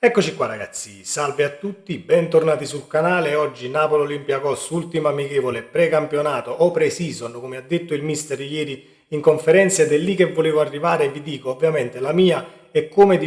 Eccoci qua ragazzi, salve a tutti, bentornati sul canale. Oggi Napoli-Olympiacos, ultima amichevole precampionato o pre-season, come ha detto il mister ieri in conferenza, ed è lì che volevo arrivare. Vi dico ovviamente la mia e come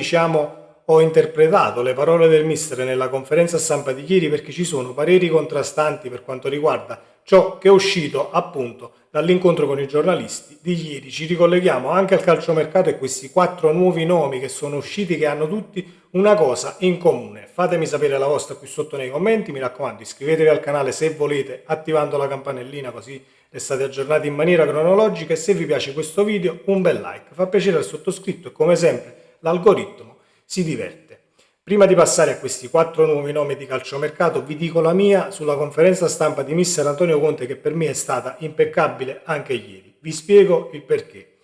ho interpretato le parole del mister nella conferenza stampa di ieri, perché ci sono pareri contrastanti per quanto riguarda ciò che è uscito appunto dall'incontro con i giornalisti di ieri. Ci ricolleghiamo anche al calciomercato e questi 4 nuovi nomi che sono usciti, che hanno tutti una cosa in comune. Fatemi sapere la vostra qui sotto nei commenti, mi raccomando iscrivetevi al canale se volete, attivando la campanellina, così restate aggiornati in maniera cronologica, e se vi piace questo video un bel like, fa piacere al sottoscritto e come sempre l'algoritmo si diverte. Prima di passare a questi 4 nuovi nomi di calciomercato, vi dico la mia sulla conferenza stampa di mister Antonio Conte, che per me è stata impeccabile anche ieri. Vi spiego il perché.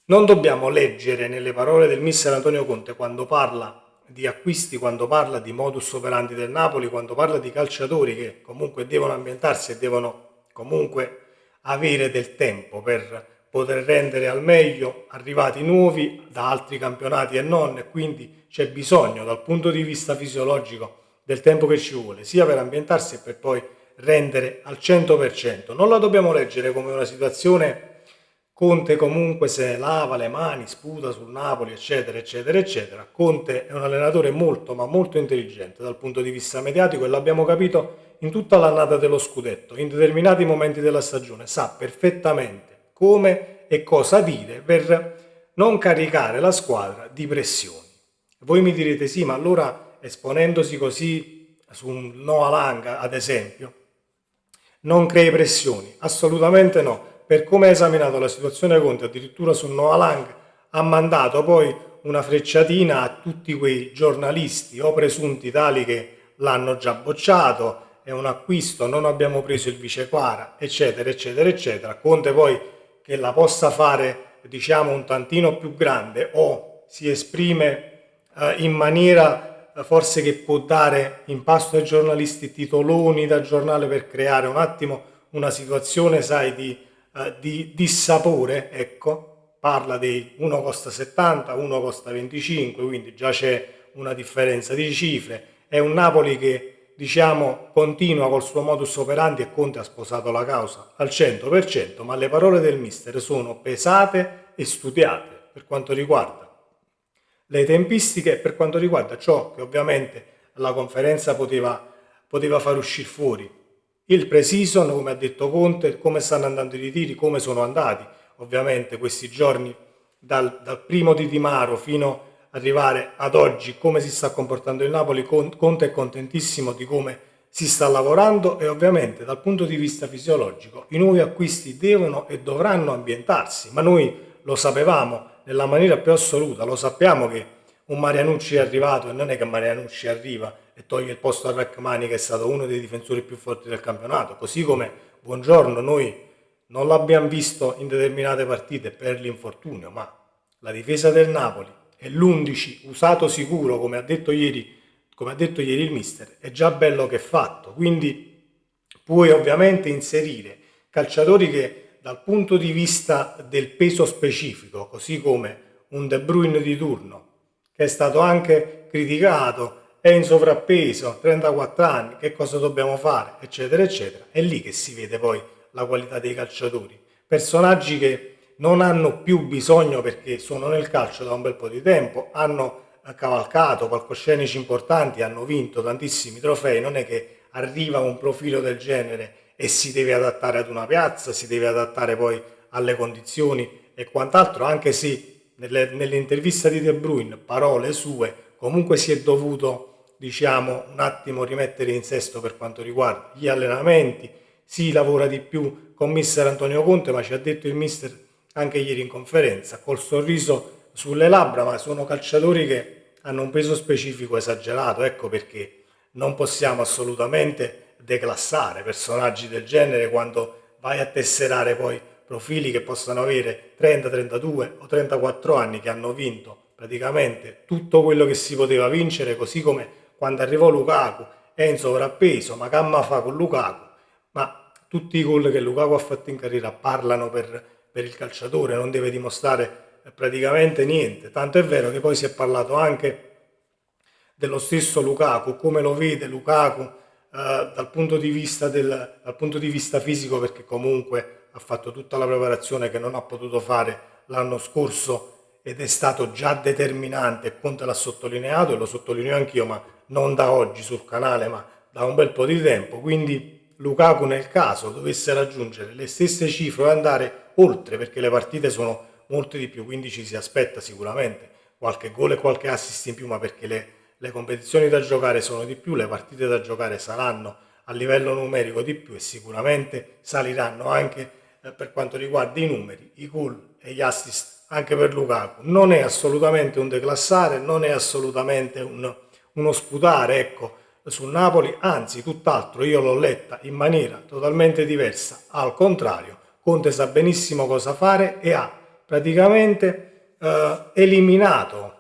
Non dobbiamo leggere nelle parole del mister Antonio Conte quando parla di acquisti, quando parla di modus operandi del Napoli, quando parla di calciatori che comunque devono ambientarsi e devono comunque avere del tempo per poter rendere al meglio, arrivati nuovi da altri campionati e non, e quindi c'è bisogno dal punto di vista fisiologico del tempo che ci vuole, sia per ambientarsi e per poi rendere al 100%. Non la dobbiamo leggere come una situazione Conte comunque se lava le mani, sputa sul Napoli, eccetera, eccetera, eccetera. Conte è un allenatore molto, ma molto intelligente dal punto di vista mediatico, e l'abbiamo capito in tutta l'annata dello scudetto. In determinati momenti della stagione sa perfettamente come e cosa dire per non caricare la squadra di pressioni. Voi mi direte sì, ma allora esponendosi così su un Noah Lang, ad esempio, non crei pressioni? Assolutamente no. Per come ha esaminato la situazione Conte, addirittura su Noah Lang, ha mandato poi una frecciatina a tutti quei giornalisti o presunti tali che l'hanno già bocciato, è un acquisto, non abbiamo preso il vice Quara, eccetera, eccetera, eccetera. Conte poi che la possa fare, diciamo, un tantino più grande o si esprime in maniera forse che può dare in pasto ai giornalisti titoloni da giornale per creare un attimo una situazione, sai, di dissapore, ecco, parla di uno costa 70, uno costa 25, quindi già c'è una differenza di cifre. È un Napoli che, diciamo, continua col suo modus operandi, e Conte ha sposato la causa al 100%, ma le parole del mister sono pesate e studiate per quanto riguarda le tempistiche, per quanto riguarda ciò che ovviamente la conferenza poteva far uscire fuori. Il pre-season, come ha detto Conte, come stanno andando i ritiri, come sono andati ovviamente questi giorni dal primo di Di Maro fino ad arrivare ad oggi, come si sta comportando il Napoli. Conte è contentissimo di come si sta lavorando, e ovviamente dal punto di vista fisiologico i nuovi acquisti devono e dovranno ambientarsi, ma noi lo sapevamo nella maniera più assoluta, lo sappiamo che un Marianucci è arrivato, e non è che Marianucci arriva e toglie il posto a Rachmani, che è stato uno dei difensori più forti del campionato, così come Buongiorno noi non l'abbiamo visto in determinate partite per l'infortunio, ma la difesa del Napoli e l'11 usato sicuro, come ha detto ieri il mister, è già bello che è fatto. Quindi puoi ovviamente inserire calciatori che dal punto di vista del peso specifico, così come un De Bruyne di turno, che è stato anche criticato, è in sovrappeso, 34 anni, che cosa dobbiamo fare, eccetera, eccetera. È lì che si vede poi la qualità dei calciatori. Personaggi che non hanno più bisogno, perché sono nel calcio da un bel po' di tempo, hanno cavalcato palcoscenici importanti, hanno vinto tantissimi trofei. Non è che arriva un profilo del genere e si deve adattare ad una piazza, si deve adattare poi alle condizioni e quant'altro, anche se nell'intervista di De Bruyne, parole sue, comunque si è dovuto, diciamo, un attimo rimettere in sesto per quanto riguarda gli allenamenti. Si lavora di più con mister Antonio Conte, ma ci ha detto il mister anche ieri in conferenza, col sorriso sulle labbra, ma sono calciatori che hanno un peso specifico esagerato. Ecco perché non possiamo assolutamente declassare personaggi del genere quando vai a tesserare poi profili che possono avere 30, 32 o 34 anni, che hanno vinto praticamente tutto quello che si poteva vincere, così come quando arrivò Lukaku è in sovrappeso, ma Camma fa con Lukaku, ma tutti i gol che Lukaku ha fatto in carriera parlano per il calciatore, non deve dimostrare praticamente niente. Tanto è vero che poi si è parlato anche dello stesso Lukaku, come lo vede Lukaku dal punto di vista fisico, perché comunque ha fatto tutta la preparazione che non ha potuto fare l'anno scorso ed è stato già determinante, e Conte l'ha sottolineato e lo sottolineo anch'io, ma non da oggi sul canale, ma da un bel po' di tempo. Quindi Lukaku, nel caso dovesse raggiungere le stesse cifre o andare oltre, perché le partite sono molte di più, quindi ci si aspetta sicuramente qualche gol e qualche assist in più, ma perché le competizioni da giocare sono di più, le partite da giocare saranno a livello numerico di più e sicuramente saliranno anche per quanto riguarda i numeri, i gol e gli assist anche per Lukaku. Non è assolutamente un declassare, non è assolutamente uno sputare, ecco, sul Napoli, anzi tutt'altro, io l'ho letta in maniera totalmente diversa, al contrario, Conte sa benissimo cosa fare e ha praticamente eliminato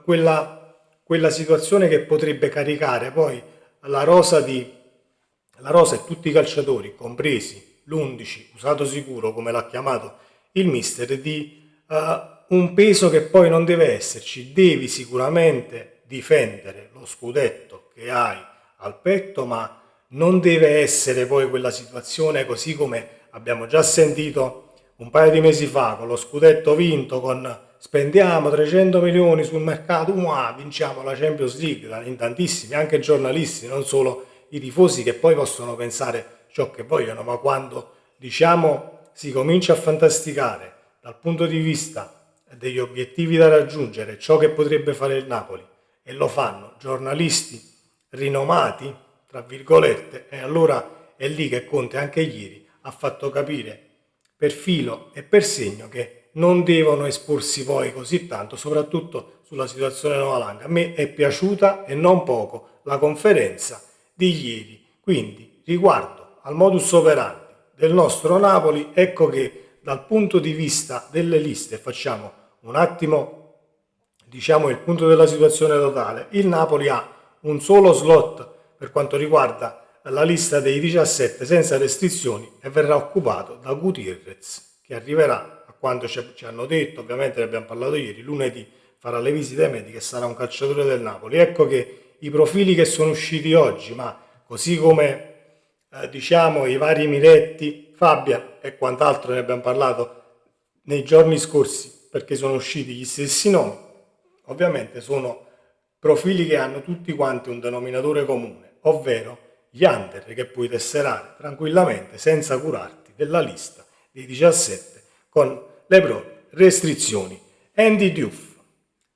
quella situazione che potrebbe caricare poi la rosa e tutti i calciatori, compresi l'11 usato sicuro, come l'ha chiamato il mister, di un peso che poi non deve esserci. Devi sicuramente difendere lo scudetto che hai al petto, ma non deve essere poi quella situazione così come abbiamo già sentito un paio di mesi fa con lo scudetto vinto, con spendiamo 300 milioni sul mercato, vinciamo la Champions League, in tantissimi, anche giornalisti, non solo i tifosi, che poi possono pensare ciò che vogliono, ma quando si comincia a fantasticare dal punto di vista degli obiettivi da raggiungere, ciò che potrebbe fare il Napoli, e lo fanno giornalisti rinomati, tra virgolette, e allora è lì che Conte anche ieri ha fatto capire per filo e per segno che non devono esporsi poi così tanto, soprattutto sulla situazione Novalanga. A me è piaciuta e non poco la conferenza di ieri, quindi riguardo al modus operandi del nostro Napoli, ecco che dal punto di vista delle liste, facciamo un attimo il punto della situazione totale, il Napoli ha un solo slot per quanto riguarda la lista dei 17 senza restrizioni e verrà occupato da Gutierrez, che arriverà, a quanto ci hanno detto, ovviamente ne abbiamo parlato ieri, lunedì farà le visite mediche e sarà un calciatore del Napoli. Ecco che i profili che sono usciti oggi, ma così come i vari Miretti, Fabian e quant'altro ne abbiamo parlato nei giorni scorsi, perché sono usciti gli stessi nomi, ovviamente sono profili che hanno tutti quanti un denominatore comune, ovvero gli under che puoi tesserare tranquillamente senza curarti della lista dei 17 con le proprie restrizioni. Andy Diouf,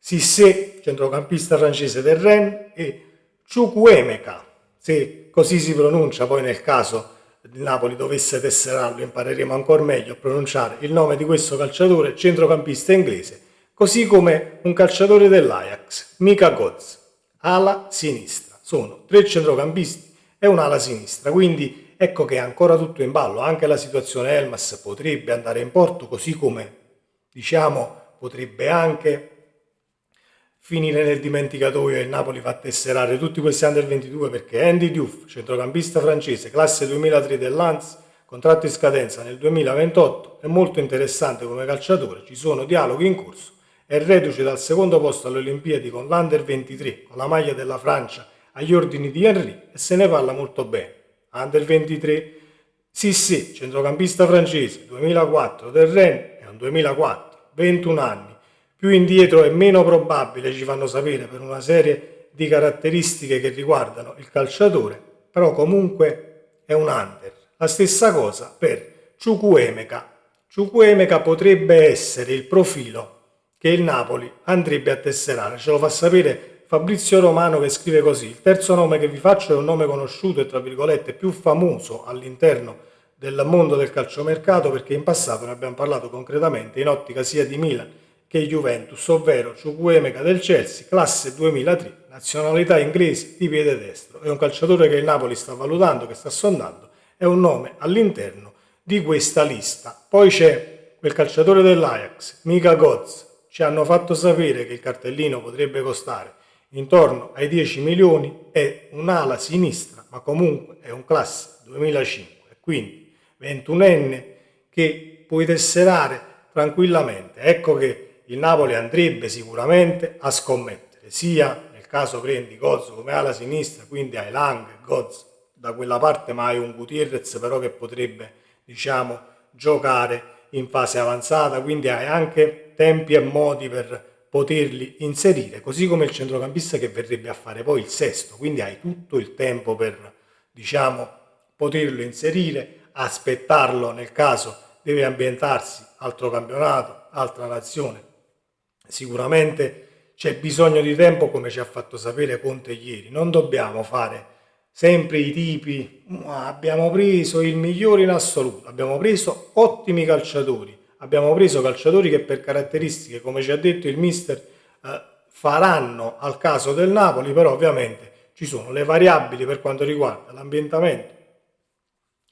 Cissé, centrocampista francese del Rennes, e Chukwuemeka, se così si pronuncia, poi nel caso il Napoli dovesse tesserarlo impareremo ancora meglio a pronunciare il nome di questo calciatore, centrocampista inglese, così come un calciatore dell'Ajax, Mika Godz, ala sinistra. Sono 3 centrocampisti e un'ala sinistra, quindi ecco che è ancora tutto in ballo. Anche la situazione Elmas potrebbe andare in porto, così come potrebbe anche finire nel dimenticatoio e il Napoli fa tesserare tutti questi under 22, perché Andy Diouf, centrocampista francese, classe 2003 dell'Ans, contratto in scadenza nel 2028, è molto interessante come calciatore, ci sono dialoghi in corso, è reduce dal secondo posto alle Olimpiadi con l'Under 23, con la maglia della Francia agli ordini di Henry, e se ne parla molto bene. Under 23, Cissé, centrocampista francese, 2004 del Rennes, è un 2004, 21 anni, più indietro è meno probabile, ci fanno sapere, per una serie di caratteristiche che riguardano il calciatore, però comunque è un under. La stessa cosa per Chukwuemeka. Chukwuemeka potrebbe essere il profilo che il Napoli andrebbe a tesserare, ce lo fa sapere Fabrizio Romano, che scrive così: il terzo nome che vi faccio è un nome conosciuto e tra virgolette più famoso all'interno del mondo del calciomercato, perché in passato ne abbiamo parlato concretamente in ottica sia di Milan che Juventus, ovvero Chukwuemeka del Chelsea, classe 2003, nazionalità inglese, di piede destro. È un calciatore che il Napoli sta valutando, che sta sondando, è un nome all'interno di questa lista. Poi c'è quel calciatore dell'Ajax, Mika Godz. Ci hanno fatto sapere che il cartellino potrebbe costare intorno ai 10 milioni, è un'ala sinistra, ma comunque è un classe 2005, quindi 21enne che puoi tesserare tranquillamente. Ecco che il Napoli andrebbe sicuramente a scommettere. sia nel caso prendi Gozzo come ala sinistra, quindi hai Lang e Gozzo da quella parte, ma hai un Gutierrez però che potrebbe, diciamo, giocare in fase avanzata, quindi hai anche tempi e modi per poterli inserire, così come il centrocampista che verrebbe a fare poi il sesto, quindi hai tutto il tempo per, diciamo, poterlo inserire, aspettarlo nel caso deve ambientarsi, altro campionato, altra nazione. Sicuramente c'è bisogno di tempo, come ci ha fatto sapere Conte ieri, non dobbiamo fare sempre i tipi, abbiamo preso il migliore in assoluto, abbiamo preso ottimi calciatori, abbiamo preso calciatori che per caratteristiche, come ci ha detto il mister, faranno al caso del Napoli, però ovviamente ci sono le variabili per quanto riguarda l'ambientamento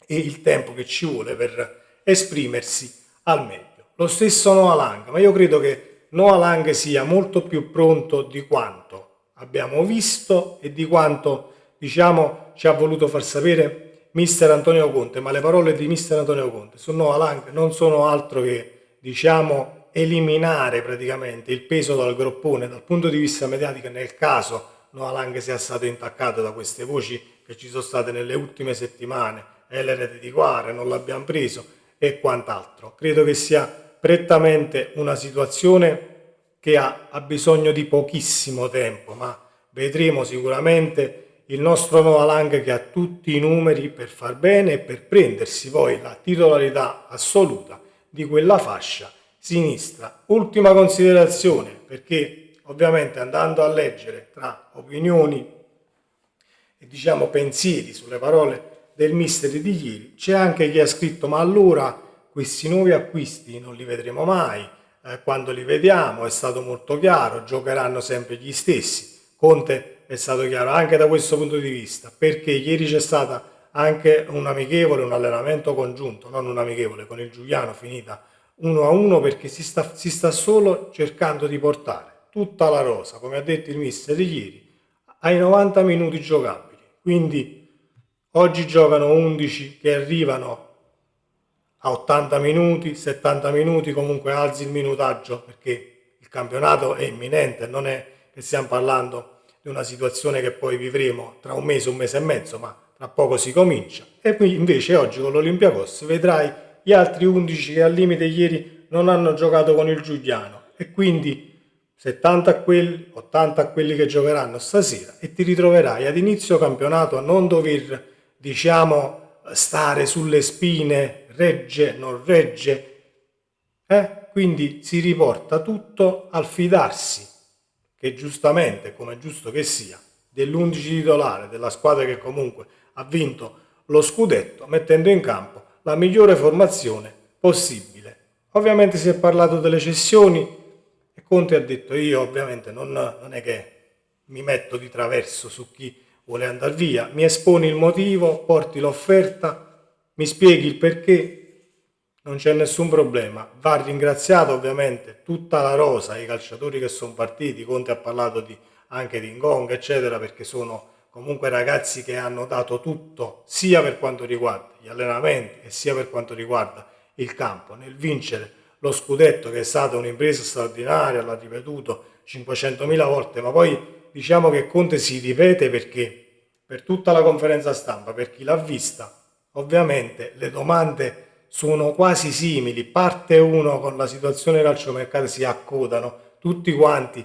e il tempo che ci vuole per esprimersi al meglio. Lo stesso Noah Lang, ma io credo che Noah Lang sia molto più pronto di quanto abbiamo visto e di quanto, diciamo, ci ha voluto far sapere mister Antonio Conte, ma le parole di mister Antonio Conte su Noah Lang non sono altro che, diciamo, eliminare praticamente il peso dal groppone dal punto di vista mediatico nel caso Noah Lang sia stato intaccato da queste voci che ci sono state nelle ultime settimane, l'erede di Guare, non l'abbiamo preso e quant'altro. Credo che sia prettamente una situazione che ha bisogno di pochissimo tempo, ma vedremo sicuramente il nostro Noah Lang che ha tutti i numeri per far bene e per prendersi poi la titolarità assoluta di quella fascia sinistra. Ultima considerazione, perché ovviamente andando a leggere tra opinioni e diciamo pensieri sulle parole del mister di ieri, c'è anche chi ha scritto ma allora questi nuovi acquisti non li vedremo mai, quando li vediamo è stato molto chiaro, giocheranno sempre gli stessi. Conte è stato chiaro anche da questo punto di vista, perché ieri c'è stata anche un amichevole, un allenamento congiunto, non un amichevole, con il Giuliano finita 1-1, perché si sta solo cercando di portare tutta la rosa, come ha detto il mister ieri, ai 90 minuti giocabili. Quindi oggi giocano 11 che arrivano a 80 minuti, 70 minuti, comunque alzi il minutaggio perché il campionato è imminente, non è che stiamo parlando di una situazione che poi vivremo tra un mese e mezzo, ma tra poco si comincia. E qui invece oggi con l'Olympiacos vedrai gli altri 11 che al limite ieri non hanno giocato con il Giuliano e quindi 70 a quelli, 80 a quelli che giocheranno stasera e ti ritroverai ad inizio campionato a non dover, diciamo, stare sulle spine, regge, non regge, quindi si riporta tutto al fidarsi, che giustamente, come è giusto che sia, dell'11 titolare della squadra che comunque ha vinto lo scudetto, mettendo in campo la migliore formazione possibile. Ovviamente si è parlato delle cessioni e Conte ha detto io ovviamente non è che mi metto di traverso su chi vuole andare via, mi esponi il motivo, porti l'offerta, mi spieghi il perché, non c'è nessun problema. Va ringraziato ovviamente tutta la rosa, i calciatori che sono partiti, Conte ha parlato anche di Ngong eccetera, perché sono comunque ragazzi che hanno dato tutto sia per quanto riguarda gli allenamenti e sia per quanto riguarda il campo, nel vincere lo scudetto che è stata un'impresa straordinaria, l'ha ripetuto 500.000 volte, ma poi diciamo che Conte si ripete perché per tutta la conferenza stampa, per chi l'ha vista, ovviamente le domande sono quasi simili, parte uno con la situazione calciomercato si accodano tutti quanti.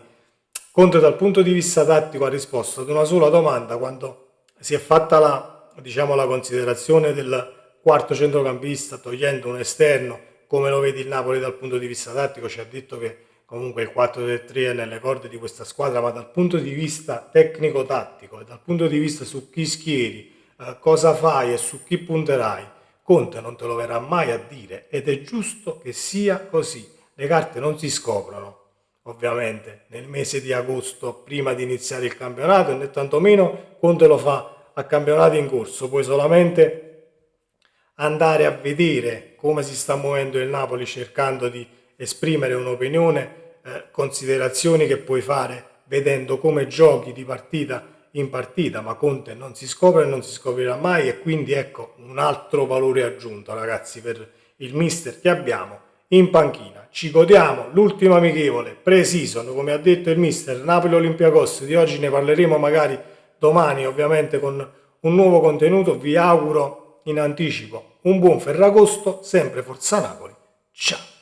Conte dal punto di vista tattico ha risposto ad una sola domanda quando si è fatta la considerazione del quarto centrocampista togliendo un esterno, come lo vedi il Napoli dal punto di vista tattico, ci ha detto che comunque il 4-3 è nelle corde di questa squadra, ma dal punto di vista tecnico-tattico e dal punto di vista su chi schieri, cosa fai e su chi punterai, Conte non te lo verrà mai a dire ed è giusto che sia così. Le carte non si scoprono, ovviamente, nel mese di agosto prima di iniziare il campionato e né tantomeno Conte lo fa a campionati in corso, puoi solamente andare a vedere come si sta muovendo il Napoli cercando di esprimere un'opinione, considerazioni che puoi fare vedendo come giochi di partita in partita, ma Conte non si scopre e non si scoprirà mai e quindi ecco un altro valore aggiunto ragazzi per il mister che abbiamo in panchina. Ci godiamo l'ultima amichevole pre-season, come ha detto il mister, Napoli-Olympiacos. Di oggi ne parleremo magari domani, ovviamente con un nuovo contenuto. Vi auguro in anticipo un buon Ferragosto, sempre Forza Napoli. Ciao!